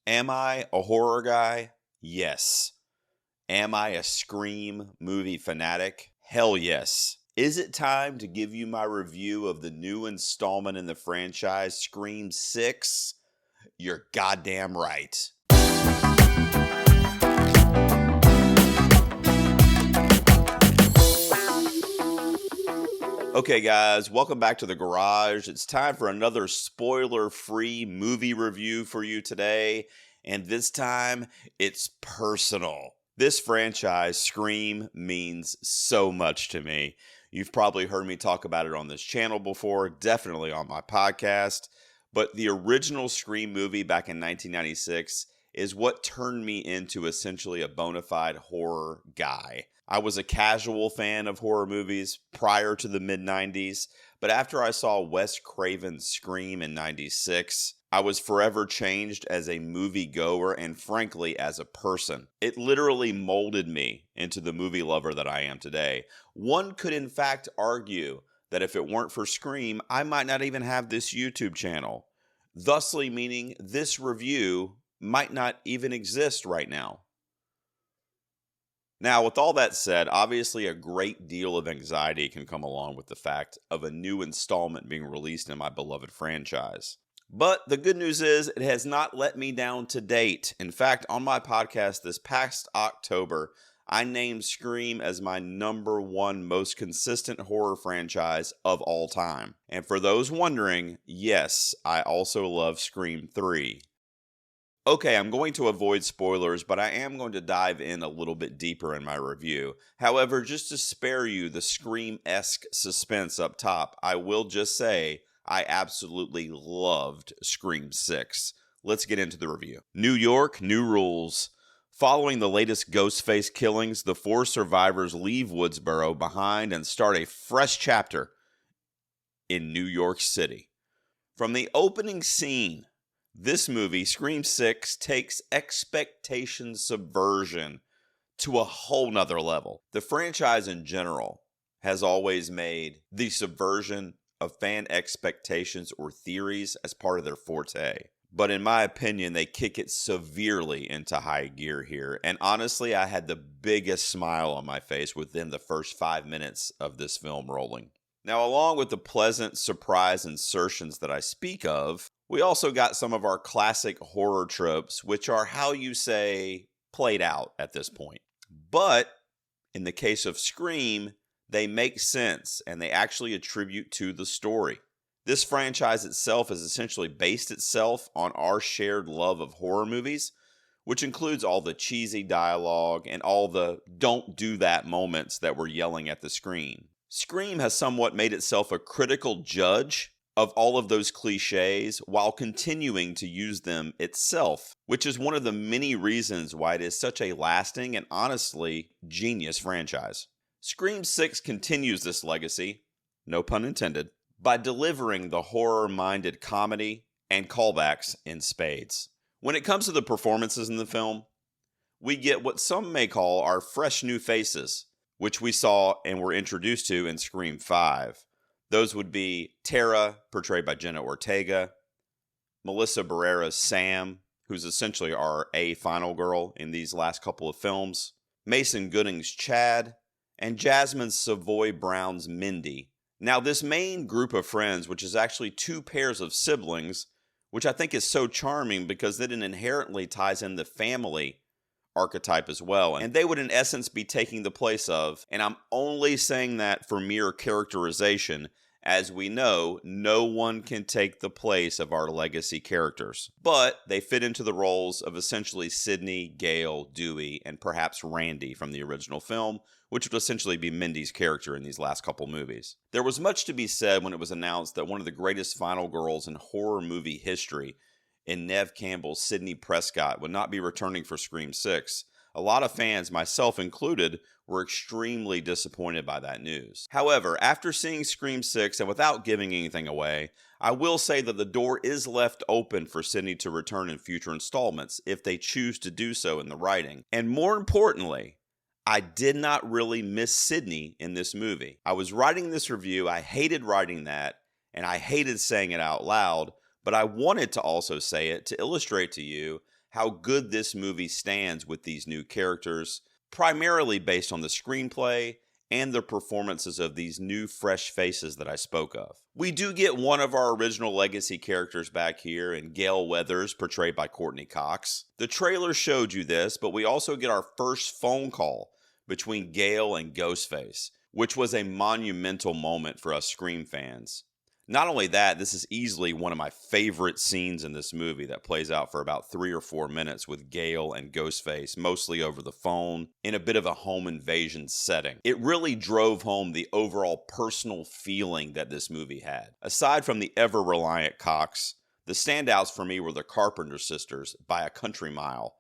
Am I a horror guy? Yes. Am I a Scream movie fanatic? Hell yes. Is it time to give you my review of the new installment in the franchise, Scream 6? You're goddamn right. Okay, guys, welcome back to the garage. It's time for another spoiler-free movie review for you today, and this time it's personal. This franchise, Scream, means so much to me. You've probably heard me talk about it on this channel before, definitely on my podcast, but the original Scream movie back in 1996 is what turned me into essentially a bona fide horror guy. I was a casual fan of horror movies prior to the mid-90s, but after I saw Wes Craven's Scream in 96, I was forever changed as a moviegoer and frankly as a person. It literally molded me into the movie lover that I am today. One could in fact argue that if it weren't for Scream, I might not even have this YouTube channel, thusly meaning this review might not even exist right now. Now, with all that said, obviously a great deal of anxiety can come along with the fact of a new installment being released in my beloved franchise. But the good news is it has not let me down to date. In fact, on my podcast this past October, I named Scream as my #1 most consistent horror franchise of all time. And for those wondering, yes, I also love Scream 3. Okay, I'm going to avoid spoilers, but I am going to dive in a little bit deeper in my review. However, just to spare you the Scream-esque suspense up top, I will just say I absolutely loved Scream 6. Let's get into the review. New York, new rules. Following the latest Ghostface killings, the 4 survivors leave Woodsboro behind and start a fresh chapter in New York City. From the opening scene, this movie, Scream 6, takes expectation subversion to a whole nother level. The franchise in general has always made the subversion of fan expectations or theories as part of their forte. But in my opinion, they kick it severely into high gear here. And honestly, I had the biggest smile on my face within the first 5 minutes of this film rolling. Now, along with the pleasant surprise insertions that I speak of, we also got some of our classic horror tropes, which are how you say played out at this point. But in the case of Scream, they make sense and they actually attribute to the story. This franchise itself has essentially based itself on our shared love of horror movies, which includes all the cheesy dialogue and all the don't do that moments that we're yelling at the screen. Scream has somewhat made itself a critical judge of all of those cliches while continuing to use them itself, which is one of the many reasons why it is such a lasting and honestly genius franchise. Scream 6 continues this legacy, no pun intended, by delivering the horror-minded comedy and callbacks in spades. When it comes to the performances in the film, we get what some may call our fresh new faces, which we saw and were introduced to in Scream 5. Those would be Tara, portrayed by Jenna Ortega, Melissa Barrera's Sam, who's essentially our final girl in these last couple of films, Mason Gooding's Chad, and Jasmine Savoy Brown's Mindy. Now, this main group of friends, which is actually 2 pairs of siblings, which I think is so charming because it inherently ties in the family archetype as well, and they would in essence be taking the place of, and I'm only saying that for mere characterization, as we know, no one can take the place of our legacy characters. But they fit into the roles of essentially Sydney, Gail, Dewey, and perhaps Randy from the original film, which would essentially be Mindy's character in these last couple movies. There was much to be said when it was announced that one of the greatest final girls in horror movie history, in Neve Campbell's Sidney Prescott, would not be returning for Scream 6. A lot of fans, myself included, were extremely disappointed by that news. However, after seeing Scream 6, and without giving anything away, I will say that the door is left open for Sydney to return in future installments if they choose to do so in the writing. And more importantly, I did not really miss Sydney in this movie. I was writing this review, I hated writing that, and I hated saying it out loud, but I wanted to also say it to illustrate to you how good this movie stands with these new characters, primarily based on the screenplay and the performances of these new fresh faces that I spoke of. We do get one of our original legacy characters back here in Gale Weathers, portrayed by Courtney Cox. The trailer showed you this, but we also get our first phone call between Gale and Ghostface, which was a monumental moment for us Scream fans. Not only that, this is easily one of my favorite scenes in this movie that plays out for about 3 or 4 minutes with Gale and Ghostface, mostly over the phone, in a bit of a home invasion setting. It really drove home the overall personal feeling that this movie had. Aside from the ever-reliant Cox, the standouts for me were the Carpenter sisters by a country mile.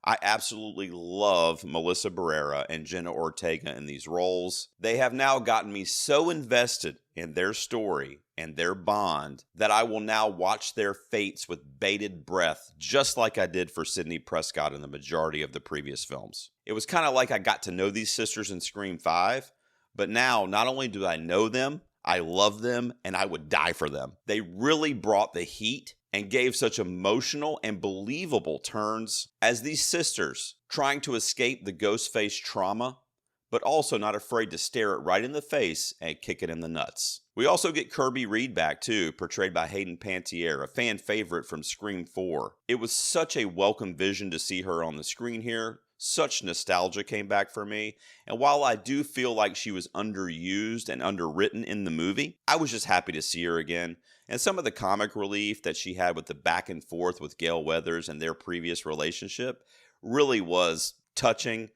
I absolutely love Melissa Barrera and Jenna Ortega in these roles. They have now gotten me so invested in their story and their bond that I will now watch their fates with bated breath, just like I did for Sidney Prescott in the majority of the previous films. It was kind of like I got to know these sisters in Scream 5, but now not only do I know them, I love them, and I would die for them. They really brought the heat and gave such emotional and believable turns as these sisters trying to escape the Ghostface trauma, but also not afraid to stare it right in the face and kick it in the nuts. We also get Kirby Reed back too, portrayed by Hayden Panettiere, a fan favorite from Scream 4. It was such a welcome vision to see her on the screen here. Such nostalgia came back for me, and while I do feel like she was underused and underwritten in the movie, I was just happy to see her again. And some of the comic relief that she had with the back and forth with Gale Weathers and their previous relationship really was touching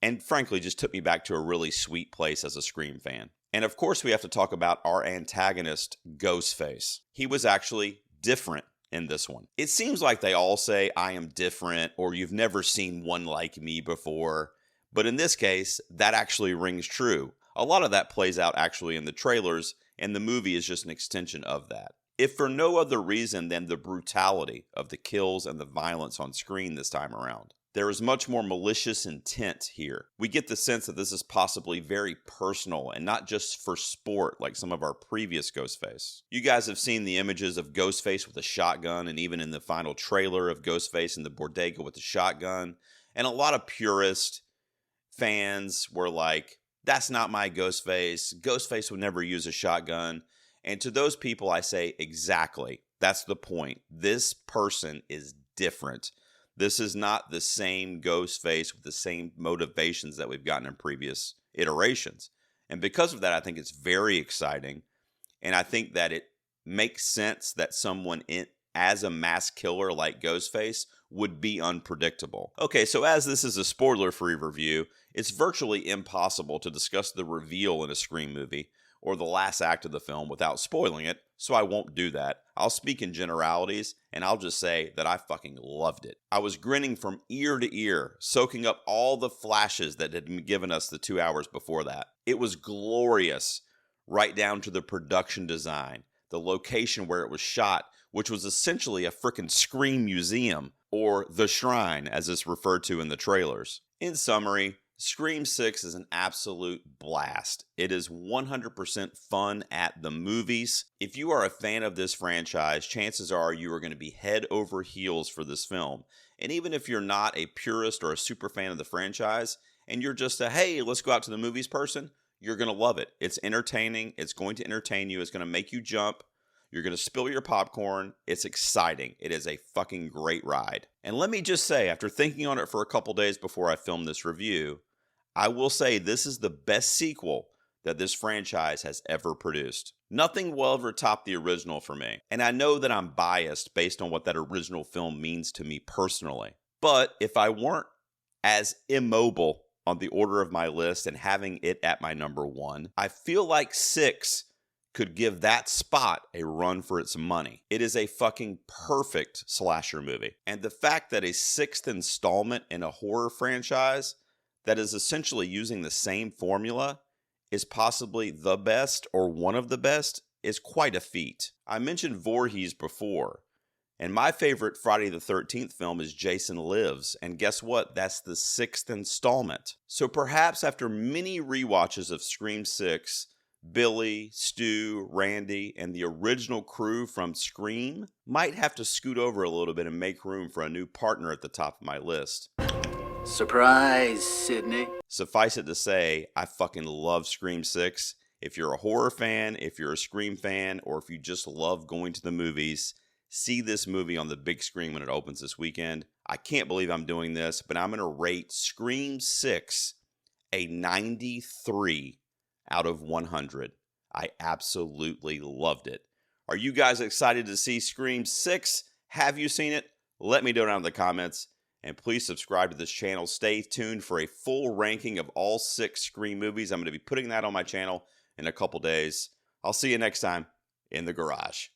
and frankly just took me back to a really sweet place as a Scream fan. And of course we have to talk about our antagonist, Ghostface. He was actually different in this one. It seems like they all say, I am different, or you've never seen one like me before. But in this case, that actually rings true. A lot of that plays out actually in the trailers, and the movie is just an extension of that. If for no other reason than the brutality of the kills and the violence on screen this time around. There is much more malicious intent here. We get the sense that this is possibly very personal and not just for sport like some of our previous Ghostface. You guys have seen the images of Ghostface with a shotgun, and even in the final trailer of Ghostface in the bodega with the shotgun. And a lot of purist fans were like, that's not my Ghostface. Ghostface would never use a shotgun. And to those people I say, exactly. That's the point. This person is different. This is not the same Ghostface with the same motivations that we've gotten in previous iterations. And because of that, I think it's very exciting. And I think that it makes sense that someone as a mass killer like Ghostface would be unpredictable. Okay, so as this is a spoiler-free review, it's virtually impossible to discuss the reveal in a Scream movie or the last act of the film without spoiling it, so I won't do that. I'll speak in generalities, and I'll just say that I fucking loved it. I was grinning from ear to ear, soaking up all the flashes that had been given us the 2 hours before that. It was glorious, right down to the production design, the location where it was shot, which was essentially a frickin' Scream museum, or the Shrine, as it's referred to in the trailers. In summary, Scream 6 is an absolute blast. It is 100% fun at the movies. If you are a fan of this franchise, chances are you are going to be head over heels for this film. And even if you're not a purist or a super fan of the franchise, and you're just a, hey, let's go out to the movies person, you're going to love it. It's entertaining. It's going to entertain you. It's going to make you jump. You're going to spill your popcorn. It's exciting. It is a fucking great ride. And let me just say, after thinking on it for a couple days before I filmed this review, I will say this is the best sequel that this franchise has ever produced. Nothing will ever top the original for me. And I know that I'm biased based on what that original film means to me personally. But if I weren't as immobile on the order of my list and having it at my number 1, I feel like 6 could give that spot a run for its money. It is a fucking perfect slasher movie. And the fact that a 6th installment in a horror franchise that is essentially using the same formula is possibly the best or one of the best is quite a feat. I mentioned Voorhees before, and my favorite Friday the 13th film is Jason Lives, and guess what? That's the 6th installment. So perhaps after many rewatches of Scream 6, Billy, Stu, Randy, and the original crew from Scream might have to scoot over a little bit and make room for a new partner at the top of my list. Surprise, Sydney. Suffice it to say, I fucking love Scream 6. If you're a horror fan, if you're a Scream fan, or if you just love going to the movies, see this movie on the big screen when it opens this weekend. I can't believe I'm doing this, but I'm going to rate Scream 6 a 93 out of 100. I absolutely loved it. Are you guys excited to see Scream 6? Have you seen it? Let me know down in the comments. And please subscribe to this channel. Stay tuned for a full ranking of all 6 Scream movies. I'm going to be putting that on my channel in a couple days. I'll see you next time in the garage.